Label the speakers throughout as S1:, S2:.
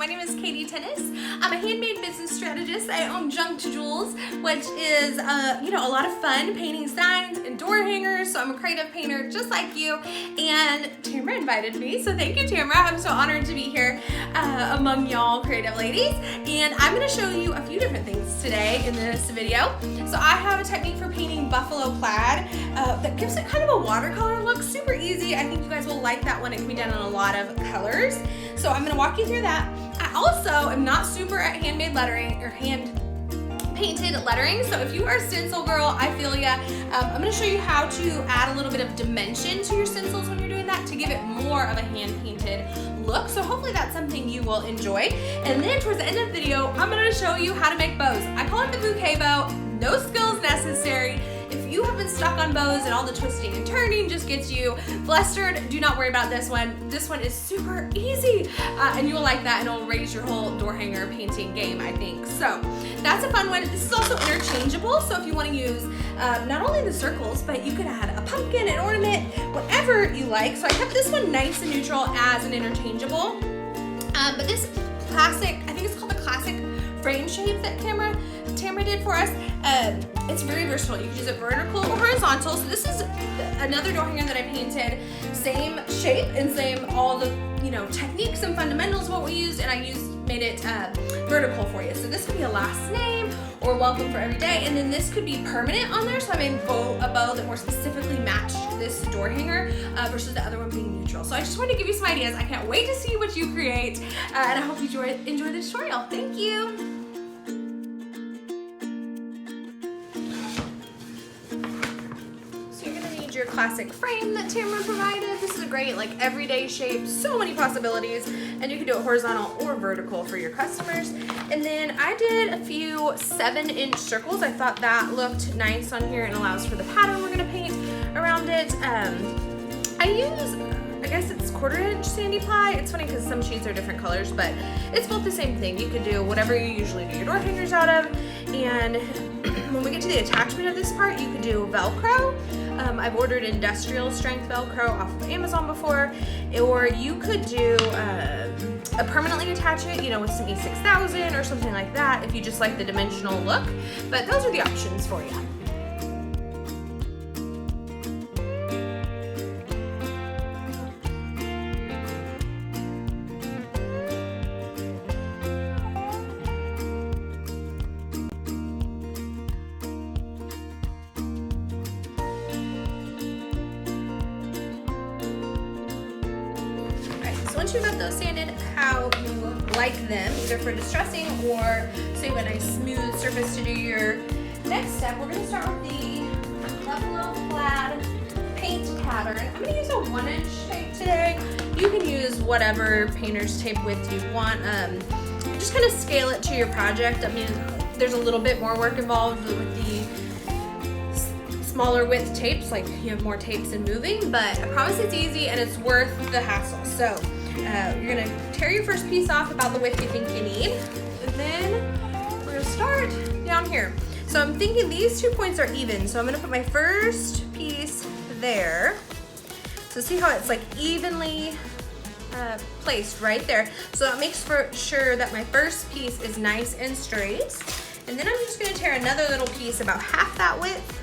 S1: My name is Katie Tennis. I'm a handmade business strategist. I own Junque Jewels, which is a lot of fun painting signs and door hangers. So I'm a creative painter just like you. And Tamara invited me, so thank you, Tamara. I'm so honored to be here among y'all creative ladies. And I'm going to show you a few different things today in this video. So I have a technique for painting buffalo plaid that gives it kind of a watercolor look. Super easy. I think you guys will like that one. It can be done in a lot of colors. So I'm going to walk you through that. I also am not super at handmade lettering or hand painted lettering. So if you are a stencil girl, I feel ya. I'm going to show you how to add a little bit of dimension to your stencils when you're doing that to give it more of a hand painted look. So hopefully that's something you will enjoy. And then towards the end of the video, I'm going to show you how to make bows. I call it the bouquet bow. No skills necessary. If you have been stuck on bows and all the twisting and turning just gets you flustered, do not worry about this one. This one is super easy and you will like that, and it'll raise your whole door hanger painting game, I think. So that's a fun one. This is also interchangeable, so if you want to use not only the circles, but you could add a pumpkin, an ornament, whatever you like. So I kept this one nice and neutral as an interchangeable. But this classic, I think it's called the classic frame shape that Tamara did for us. It's very versatile. You can use it vertical or horizontal. So this is another door hanger that I painted. Same shape and same all the techniques and fundamentals of what we used, and I made it vertical for you. So this could be a last name or welcome for every day, and then this could be permanent on there. So I made a bow that more specifically matched this door hanger versus the other one being neutral. So I just wanted to give you some ideas. I can't wait to see what you create, and I hope you enjoy the tutorial. Thank you. Your classic frame that Tamara provided. This is a great everyday shape, so many possibilities, and you can do it horizontal or vertical for your customers. And then I did a few 7-inch circles. I thought that looked nice on here and allows for the pattern we're going to paint around it. I use, I guess it's 1/4-inch sandy ply. It's funny because some sheets are different colors, but it's both the same thing. You could do whatever you usually do your door hangers out of. And when we get to the attachment of this part, you could do Velcro. I've ordered industrial strength Velcro off of Amazon before, or you could do permanently attach it, with some E6000 or something like that if you just like the dimensional look. But those are the options for you. Once you've got those sanded how you like them, either for distressing or so you have a nice smooth surface to do your next step, we're going to start with the buffalo plaid paint pattern. I'm going to use a 1-inch tape today. You can use whatever painter's tape width you want. Just kind of scale it to your project. I mean, there's a little bit more work involved with the smaller width tapes, like you have more tapes and moving, but I promise it's easy and it's worth the hassle. So you're going to tear your first piece off about the width you think you need, and then we're going to start down here. So I'm thinking these 2 points are even, so I'm going to put my first piece there. So see how it's evenly placed right there. So that makes for sure that my first piece is nice and straight. And then I'm just going to tear another little piece about half that width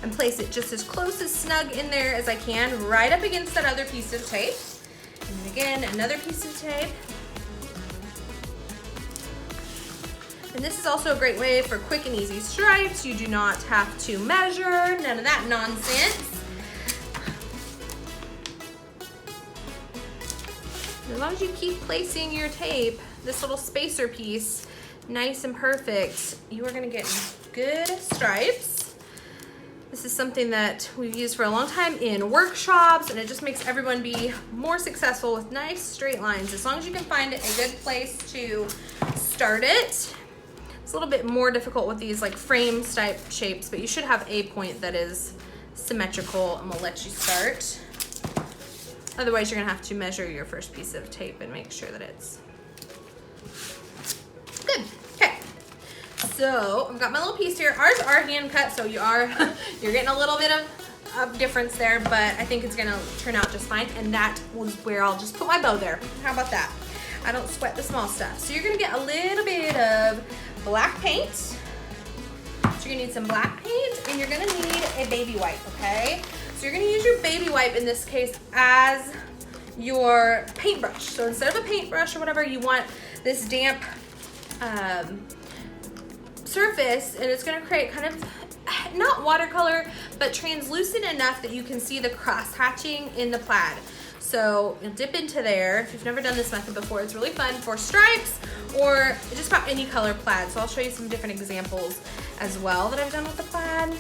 S1: and place it just as close as snug in there as I can, right up against that other piece of tape. And again, another piece of tape. And this is also a great way for quick and easy stripes. You do not have to measure, none of that nonsense. As long as you keep placing your tape, this little spacer piece, nice and perfect, you are gonna get good stripes. This is something that we've used for a long time in workshops, and it just makes everyone be more successful with nice straight lines. As long as you can find a good place to start it. It's a little bit more difficult with these frame type shapes, but you should have a point that is symmetrical, and we'll let you start. Otherwise, you're gonna have to measure your first piece of tape and make sure that it's good. Okay. So I've got my little piece here. Ours are hand cut, so you're getting a little bit of difference there, but I think it's gonna turn out just fine. And that was where I'll just put my bow there. How about that? I don't sweat the small stuff. So you're gonna get a little bit of black paint. So you're gonna need some black paint, and you're gonna need a baby wipe, okay? So you're gonna use your baby wipe in this case as your paintbrush. So instead of a paintbrush or whatever, you want this damp surface, and it's gonna create kind of, not watercolor, but translucent enough that you can see the cross hatching in the plaid. So you'll dip into there. If you've never done this method before, it's really fun for stripes or just about any color plaid. So I'll show you some different examples as well that I've done with the plaid.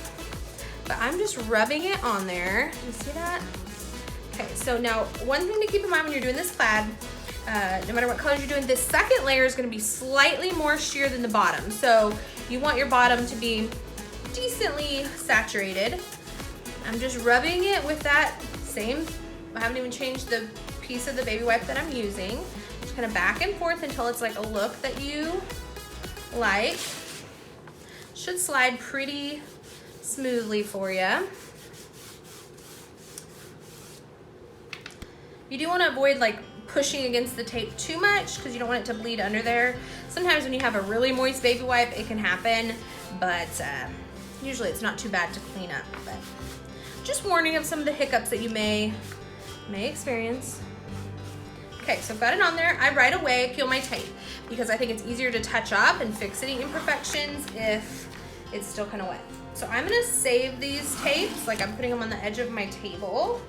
S1: But I'm just rubbing it on there. You see that? Okay, so now one thing to keep in mind when you're doing this plaid, no matter what colors you're doing, this second layer is gonna be slightly more sheer than the bottom. So you want your bottom to be decently saturated. I'm just rubbing it with that same, I haven't even changed the piece of the baby wipe that I'm using. Just kind of back and forth until it's like a look that you like. Should slide pretty smoothly for you. You do want to avoid like pushing against the tape too much because you don't want it to bleed under there. Sometimes when you have a really moist baby wipe, it can happen, but usually it's not too bad to clean up. But just warning of some of the hiccups that you may experience. Okay, so I've got it on there. I right away peel my tape because I think it's easier to touch up and fix any imperfections if it's still kind of wet. So I'm gonna save these tapes, like I'm putting them on the edge of my table,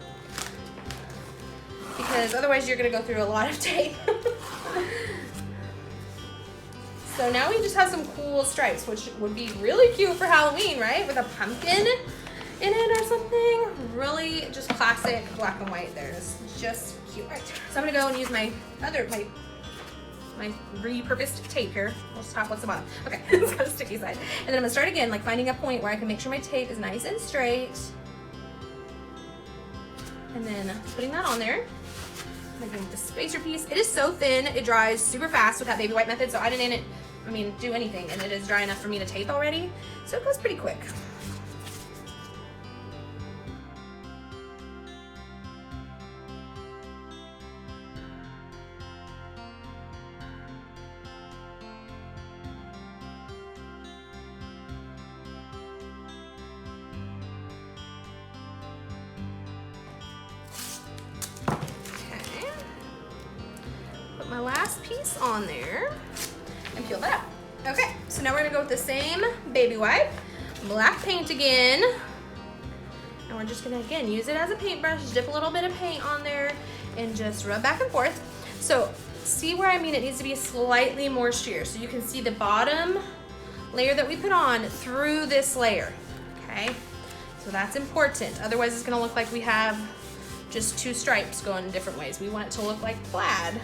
S1: because otherwise you're gonna go through a lot of tape. So now we just have some cool stripes, which would be really cute for Halloween, right? With a pumpkin in it or something. Really just classic black and white there. It's just cute. Right. So I'm gonna go and use my repurposed tape here. What's the top, what's the bottom? Okay, it's got a sticky side. And then I'm gonna start again, like finding a point where I can make sure my tape is nice and straight. And then putting that on there. Making the spacer piece. It is so thin, it dries super fast with that baby wipe method, so I didn't do anything, and it is dry enough for me to tape already, so it goes pretty quick. My last piece on there and peel that up. Okay, so now we're gonna go with the same baby wipe, black paint again, and we're just gonna again use it as a paintbrush, dip a little bit of paint on there and just rub back and forth. So see where I mean it needs to be slightly more sheer, so you can see the bottom layer that we put on through this layer, okay? So that's important, otherwise it's gonna look like we have just two stripes going in different ways. We want it to look like plaid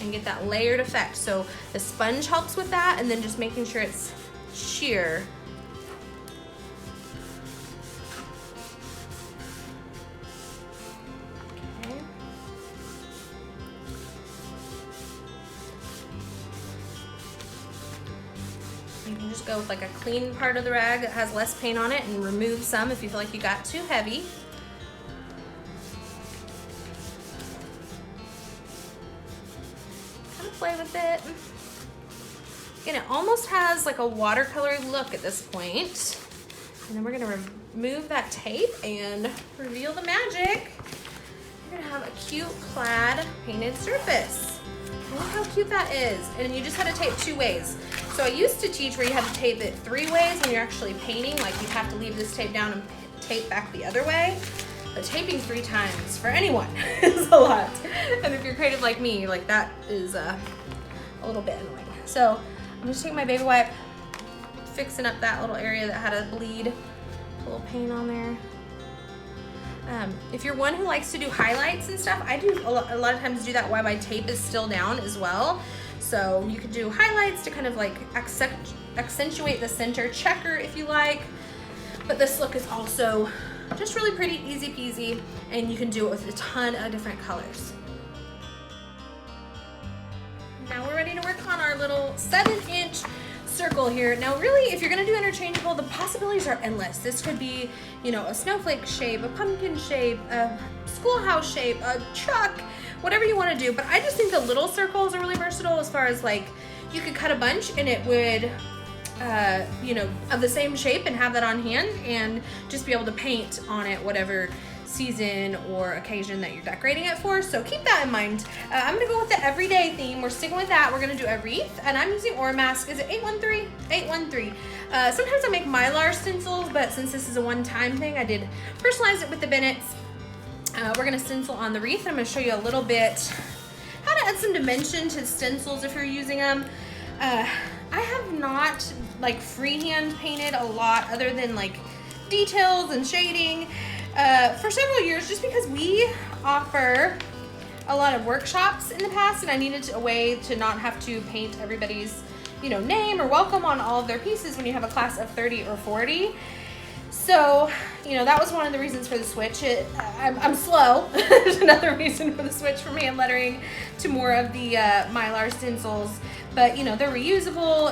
S1: and get that layered effect. So the sponge helps with that, and then just making sure it's sheer. Okay. You can just go with like a clean part of the rag that has less paint on it and remove some if you feel like you got too heavy. Play with it. Again, it almost has like a watercolor look at this point. And then we're gonna remove that tape and reveal the magic. You're gonna have a cute plaid painted surface. Look how cute that is. And you just had to tape two ways. So I used to teach where you had to tape it three ways when you're actually painting, like you have to leave this tape down and tape back the other way. But taping 3 times for anyone is a lot. And if you're creative like me, like that is a little bit annoying. So I'm just taking my baby wipe, fixing up that little area that had a bleed, a little paint on there. If you're one who likes to do highlights and stuff, I do a lot of times do that while my tape is still down as well. So you could do highlights to kind of like accentuate the center checker if you like. But this look is also just really pretty, easy peasy, and you can do it with a ton of different colors. Now we're ready to work on our little 7-inch circle here. Now really, if you're gonna do interchangeable, the possibilities are endless. This could be, you know, a snowflake shape, a pumpkin shape, a schoolhouse shape, a truck, whatever you want to do. But I just think the little circles are really versatile as far as like, you could cut a bunch and it would, you know, of the same shape and have that on hand and just be able to paint on it whatever season or occasion that you're decorating it for. So keep that in mind. I'm gonna go with the everyday theme. We're sticking with that. We're gonna do a wreath, and I'm using Oramask. Is it 813? 813. Sometimes I make Mylar stencils, but since this is a one-time thing, I did personalize it with the Bennett's. We're gonna stencil on the wreath. I'm gonna show you a little bit how to add some dimension to stencils if you're using them. I have not like freehand painted a lot other than like details and shading for several years, just because we offer a lot of workshops in the past, and I needed a way to not have to paint everybody's, you know, name or welcome on all of their pieces when you have a class of 30 or 40. So, you know, that was one of the reasons for the switch. I'm slow. There's another reason for the switch from hand lettering to more of the Mylar stencils. But, you know, they're reusable.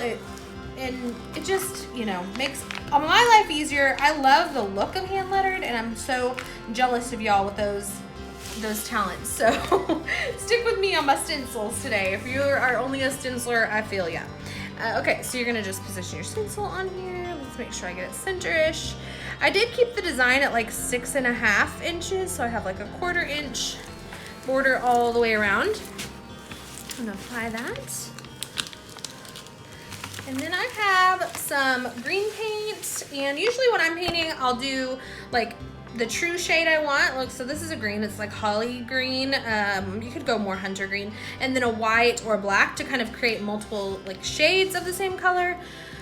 S1: And it just, you know, makes my life easier. I love the look of hand lettered, and I'm so jealous of y'all with those talents. So stick with me on my stencils today. If you are only a stenciler, I feel ya. Okay, so you're gonna just position your stencil on here. Let's make sure I get it center-ish. I did keep the design at like 6.5 inches, so I have like a 1/4 inch border all the way around. I'm gonna apply that. And then I have some green paint, and usually when I'm painting, I'll do like the true shade I want. Look, so this is a green, it's like holly green. You could go more hunter green, and then a white or a black to kind of create multiple like shades of the same color.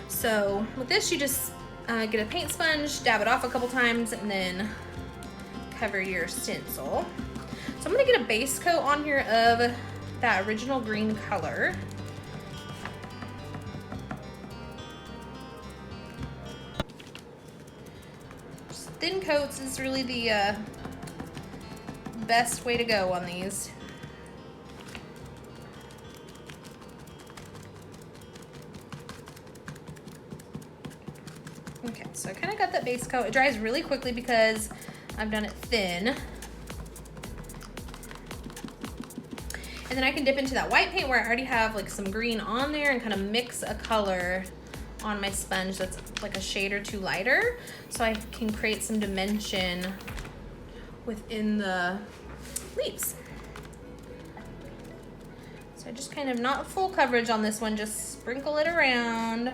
S1: So with this, you just get a paint sponge, dab it off a couple times, and then cover your stencil. So I'm gonna get a base coat on here of that original green color. Thin coats is really the best way to go on these. Okay, so I kind of got that base coat. It dries really quickly because I've done it thin. And then I can dip into that white paint where I already have like some green on there and kind of mix a color on my sponge that's like a shade or two lighter, so I can create some dimension within the leaves. So I just kind of, not full coverage on this one, just sprinkle it around.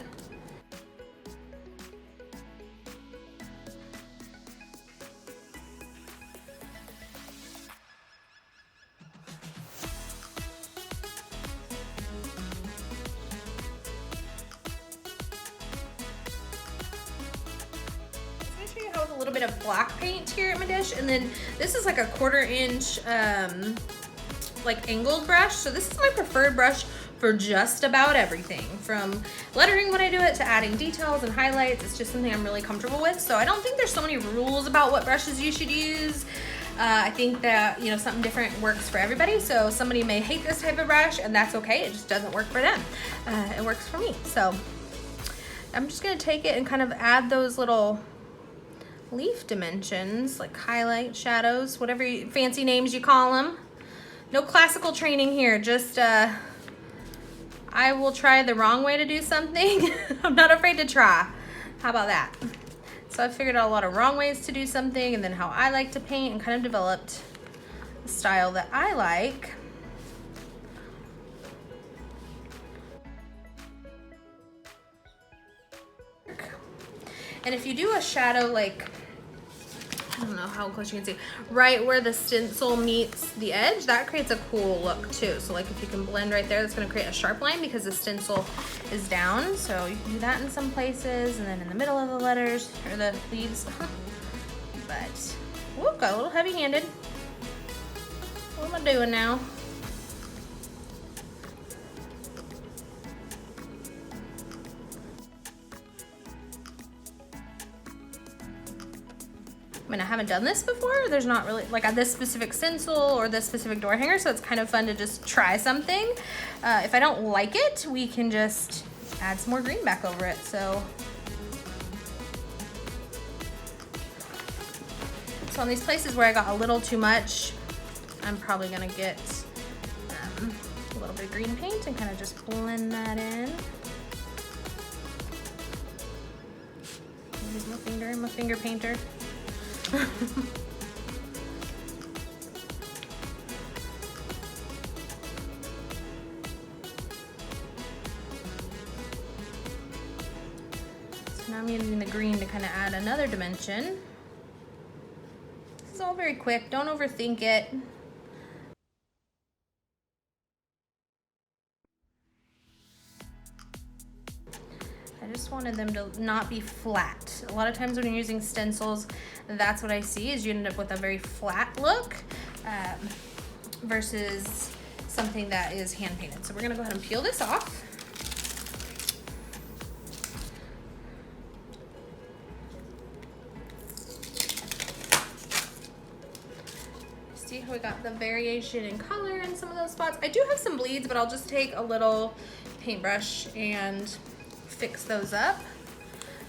S1: A little bit of black paint here at my dish, and then this is like a 1/4 inch like angled brush. So this is my preferred brush for just about everything, from lettering when I do it to adding details and highlights. It's just something I'm really comfortable with. So I don't think there's so many rules about what brushes you should use. I think that, you know, something different works for everybody. So somebody may hate this type of brush, and that's okay. It just doesn't work for them. It works for me. So I'm just gonna take it and kind of add those little leaf dimensions, like highlight, shadows, whatever fancy names you call them. No classical training here, just I will try the wrong way to do something. I'm not afraid to try. How about that? So I figured out a lot of wrong ways to do something, and then how I like to paint, and kind of developed the style that I like. And if you do a shadow, like, I don't know how close you can see, right where the stencil meets the edge, that creates a cool look too. So like if you can blend right there, that's gonna create a sharp line because the stencil is down. So you can do that in some places, and then in the middle of the letters, or the leaves. But, whoop, got a little heavy-handed. What am I doing now? I mean, I haven't done this before. There's not really, like, this specific stencil or this specific door hanger, so it's kind of fun to just try something. If I don't like it, we can just add some more green back over it, so. So on these places where I got a little too much, I'm probably gonna get the green paint and kind of just blend that in. Here's my finger, I'm a finger painter. Now I'm using the green to kind of add another dimension. This is all very quick, don't overthink it. I just wanted them to not be flat. A lot of times when you're using stencils, that's what I see, is you end up with a very flat look versus something that is hand painted. So we're gonna go ahead and peel this off. See how we got the variation in color in some of those spots? I do have some bleeds, but I'll just take a little paintbrush and fix those up.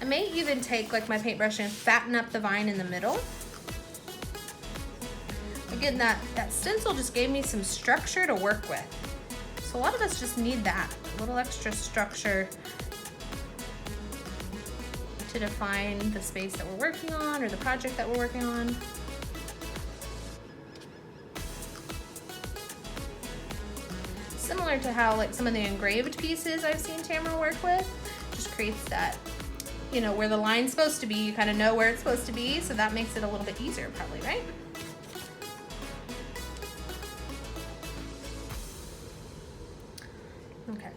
S1: I may even take like my paintbrush and fatten up the vine in the middle. Again, that stencil just gave me some structure to work with. So a lot of us just need that, a little extra structure to define the space that we're working on or the project that we're working on. Similar to how like some of the engraved pieces I've seen Tamara work with, just creates that, you know, where the line's supposed to be, you kind of know where it's supposed to be, so that makes it a little bit easier probably, right? Okay,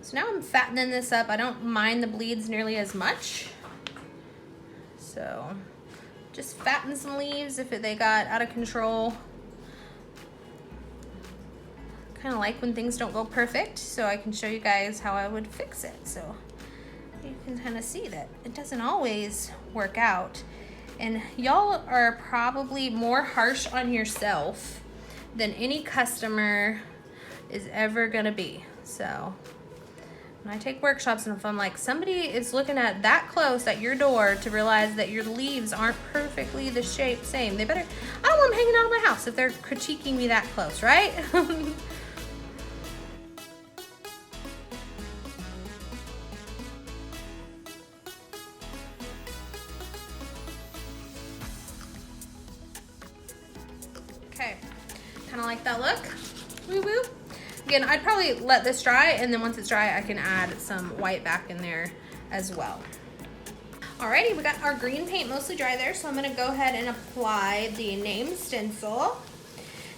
S1: so now I'm fattening this up. I don't mind the bleeds nearly as much. So just fatten some leaves if they got out of control. Kind of like when things don't go perfect, so I can show you guys how I would fix it. So you can kind of see that it doesn't always work out. And y'all are probably more harsh on yourself than any customer is ever gonna be. So when I take workshops, and if I'm like, somebody is looking at that close at your door to realize that your leaves aren't perfectly the shape same, they better, I don't want them hanging out of my house if they're critiquing me that close, right? Okay, kind of like that look. Woo woo. Again, I'd probably let this dry, and then once it's dry, I can add some white back in there as well. Alrighty, we got our green paint mostly dry there, so I'm gonna go ahead and apply the name stencil.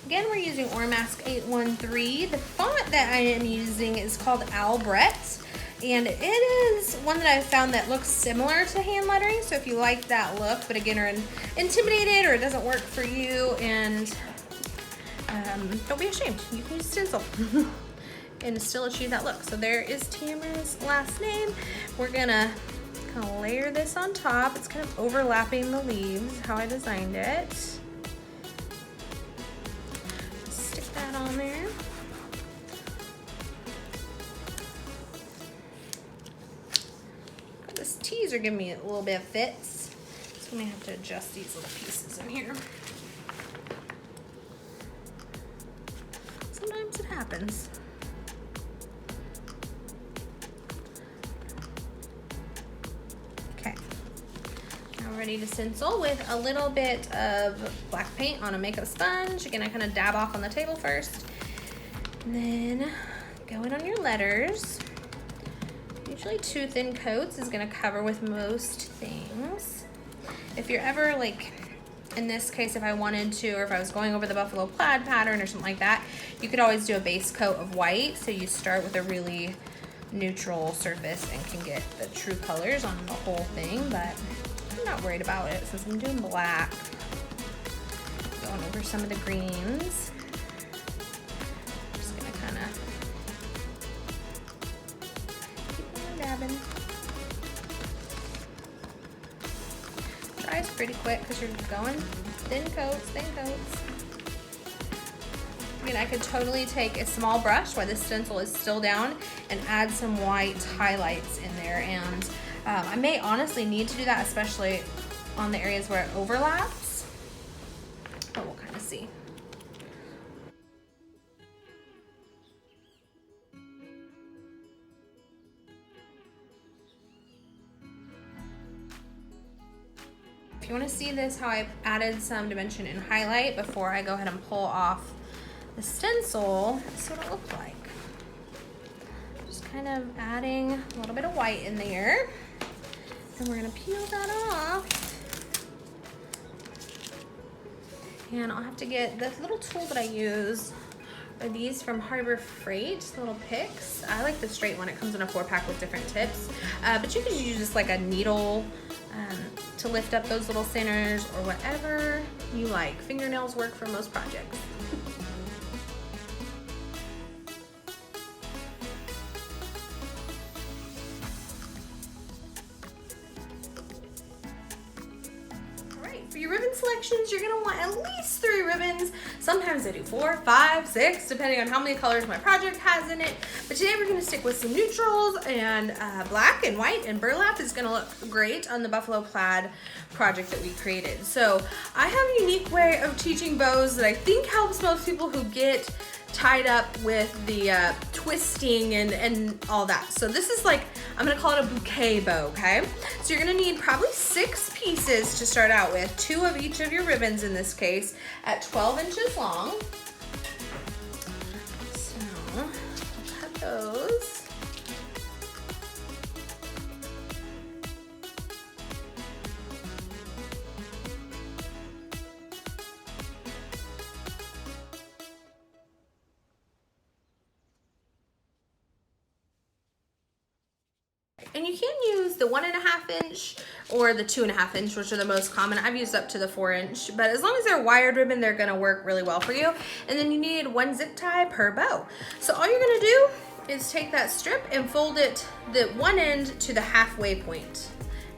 S1: Again, we're using Ormask 813. The font that I am using is called Albrecht, and it is one that I've found that looks similar to hand lettering, so if you like that look, but again, are intimidated or it doesn't work for you, and don't be ashamed, you can use stencil and still achieve that look. So there is Tamara's last name. We're gonna kind of layer this on top. It's kind of overlapping the leaves, how I designed it. Stick that on there. This tees are giving me a little bit of fits, so I'm gonna have to adjust these little pieces in here. Sometimes it happens. Okay, now we're ready to stencil with a little bit of black paint on a makeup sponge. Again, I kind of dab off on the table first, and then go in on your letters. Usually 2 thin coats is gonna cover with most things. If you're ever like, in this case, if I wanted to, or if I was going over the buffalo plaid pattern or something like that, you could always do a base coat of white. So you start with a really neutral surface and can get the true colors on the whole thing, but I'm not worried about it since I'm doing black. Going over some of the greens. Just gonna kind of keep on dabbing. Dries pretty quick because you're going thin coats, thin coats. I mean, I could totally take a small brush while this stencil is still down and add some white highlights in there. And I may honestly need to do that, especially on the areas where it overlaps. But we'll kind of see. if you want to see this, how I added some dimension and highlight before I go ahead and pull off the stencil, this is what it looks like. Just kind of adding a little bit of white in there. And we're gonna peel that off. And I'll have to get the little tool that I use are these from Harbor Freight, little picks. I like the straight one. It comes in a 4-pack with different tips. But you could use just like a needle to lift up those little centers or whatever you like. Fingernails work for most projects. For your ribbon selections, you're gonna want at least 3 ribbons. Sometimes I do 4, 5, 6, depending on how many colors my project has in it. But today we're gonna stick with some neutrals, and black and white and burlap is gonna look great on the buffalo plaid project that we created. So I have a unique way of teaching bows that I think helps most people who get tied up with the twisting and all that. So this is like, I'm gonna call it a bouquet bow, okay? So you're gonna need probably 6 pieces to start out with, 2 of each of your ribbons in this case, at 12 inches long. So we'll cut those. And you can use the 1.5 inch or the 2.5 inch, which are the most common. I've used up to the 4 inch, but as long as they're wired ribbon, they're gonna work really well for you. And then you need 1 zip tie per bow. So all you're gonna do is take that strip and fold it, the one end to the halfway point.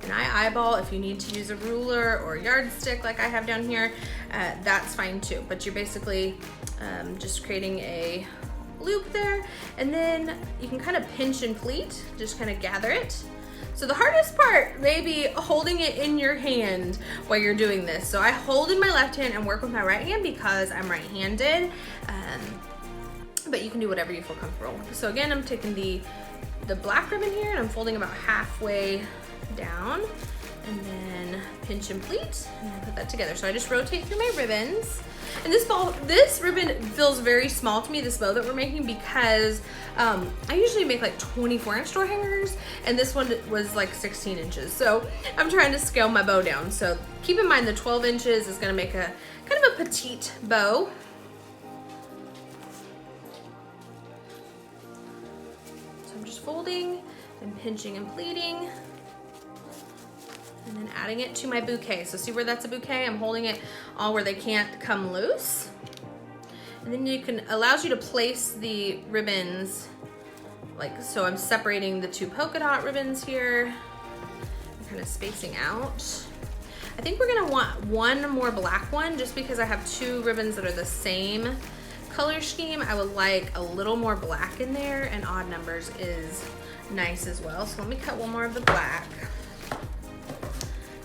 S1: And I eyeball. If you need to use a ruler or a yardstick like I have down here, that's fine too. But you're basically just creating a loop there, and then you can kind of pinch and pleat, just kind of gather it. So the hardest part may be holding it in your hand while you're doing this. So I hold in my left hand and work with my right hand because I'm right-handed, but you can do whatever you feel comfortable with. So again, I'm taking the black ribbon here and I'm folding about halfway down, and then pinch and pleat, and then put that together. So I just rotate through my ribbons. And this ribbon feels very small to me, this bow that we're making, because I usually make like 24-inch door hangers, and this one was like 16 inches. So I'm trying to scale my bow down. So keep in mind the 12 inches is gonna make a kind of a petite bow. So I'm just folding and pinching and pleating, and then adding it to my bouquet. So see where that's a bouquet? I'm holding it all where they can't come loose. And then allows you to place the ribbons, like, so I'm separating the 2 polka dot ribbons here, kind of spacing out. I think we're gonna want 1 more black one, just because I have 2 ribbons that are the same color scheme. I would like a little more black in there, and odd numbers is nice as well. So let me cut 1 more of the black.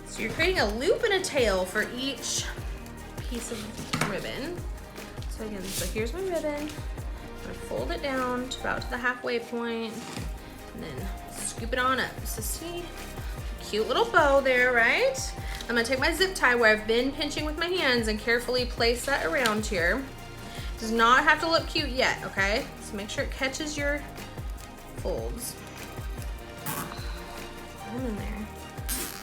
S1: So you're creating a loop and a tail for each piece of ribbon. So again, so here's my ribbon. I'm gonna fold it down to about to the halfway point, and then scoop it on up. So see, cute little bow there, right? I'm gonna take my zip tie where I've been pinching with my hands and carefully place that around here. Does not have to look cute yet, okay? So make sure it catches your folds. Put them in there.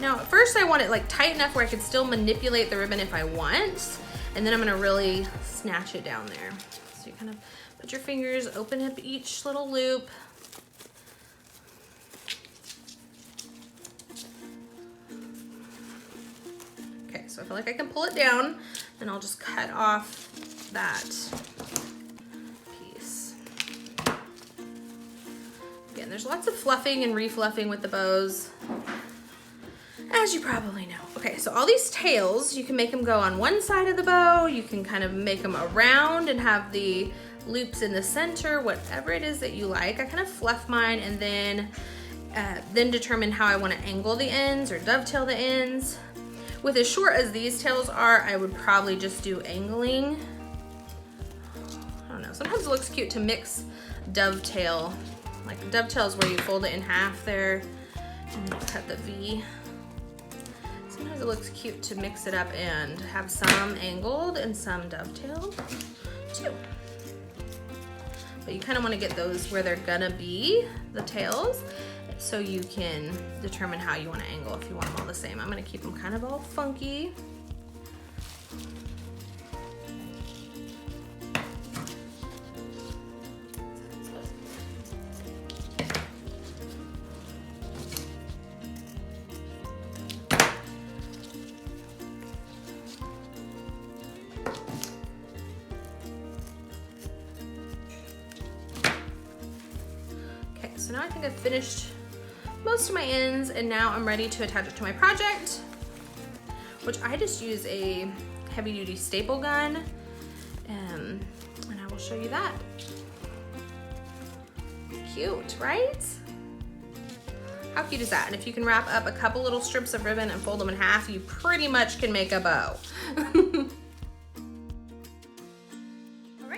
S1: Now, at first I want it like tight enough where I could still manipulate the ribbon if I want, and then I'm gonna really snatch it down there. So you kind of put your fingers, open up each little loop. Okay, so I feel like I can pull it down, and I'll just cut off that piece. Again, there's lots of fluffing and refluffing with the bows, as you probably know. Okay, so all these tails, you can make them go on one side of the bow, you can kind of make them around and have the loops in the center, whatever it is that you like. I kind of fluff mine and then determine how I want to angle the ends or dovetail the ends. With as short as these tails are, I would probably just do angling. I don't know, sometimes it looks cute to mix dovetail. Like the dovetail is where you fold it in half there and then cut the V. Sometimes it looks cute to mix it up and have some angled and some dovetailed too. But you kind of want to get those where they're gonna be, the tails, so you can determine how you want to angle if you want them all the same. I'm gonna keep them kind of all funky. So now I think I've finished most of my ends, and now I'm ready to attach it to my project, which I just use a heavy duty staple gun, and I will show you that. Cute, right? How cute is that? And if you can wrap up a couple little strips of ribbon and fold them in half, you pretty much can make a bow.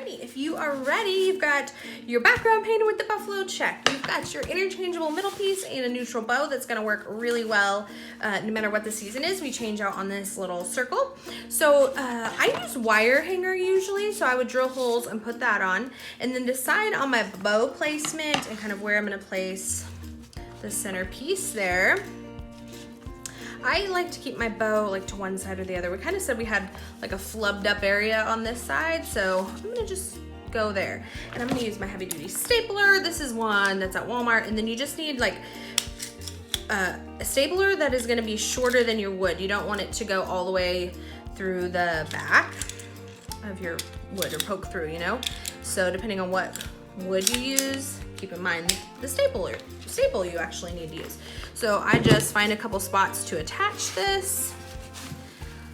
S1: If you are ready, you've got your background painted with the buffalo, check. You've got your interchangeable middle piece and a neutral bow that's gonna work really well no matter what the season is. We change out on this little circle. So I use wire hanger usually, so I would drill holes and put that on, and then decide on my bow placement and kind of where I'm gonna place the center piece there. I like to keep my bow like to one side or the other. We kind of said we had like a flubbed up area on this side, so I'm gonna just go there. And I'm gonna use my heavy duty stapler. This is one that's at Walmart, and then you just need like a stapler that is gonna be shorter than your wood. You don't want it to go all the way through the back of your wood or poke through, you know? So depending on what wood you use, keep in mind the staple you actually need to use. So I just find a couple spots to attach this.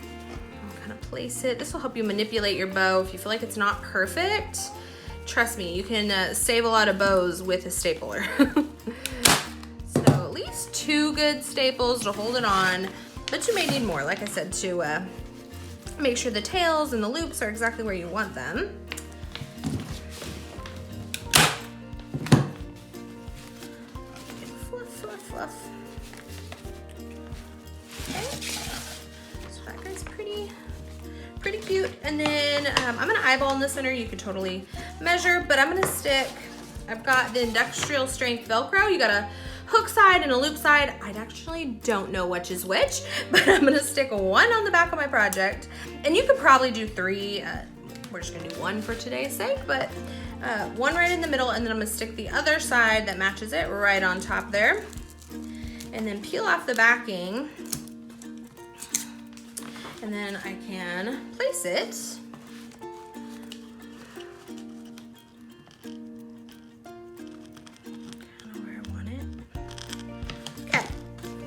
S1: I'll kind of place it. This will help you manipulate your bow if you feel like it's not perfect. Trust me, you can save a lot of bows with a stapler. So at least 2 good staples to hold it on, but you may need more, like I said, to make sure the tails and the loops are exactly where you want them. Fluff. Okay, so that guy's pretty cute. And then I'm gonna eyeball in the center. You could totally measure, but I'm gonna stick, I've got the industrial strength Velcro. You got a hook side and a loop side. I actually don't know which is which, but I'm gonna stick one on the back of my project. And you could probably do 3. We're just gonna do 1 for today's sake, but 1 right in the middle, and then I'm gonna stick the other side that matches it right on top there. And then peel off the backing, and then I can place it. Kind of where I want it. Okay,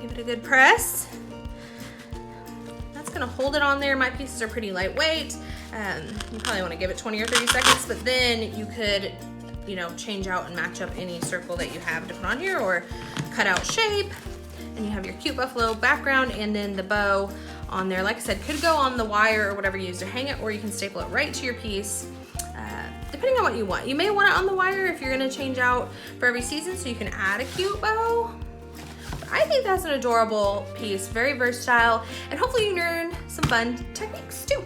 S1: give it a good press. That's gonna hold it on there. My pieces are pretty lightweight. You probably wanna give it 20 or 30 seconds, but then you could, you know, change out and match up any circle that you have to put on here, or cut out shape. And you have your cute buffalo background, and then the bow on there. Like I said, could go on the wire or whatever you use to hang it, or you can staple it right to your piece, depending on what you want. You may want it on the wire if you're gonna change out for every season, so you can add a cute bow. But I think that's an adorable piece, very versatile, and hopefully you learn some fun techniques too.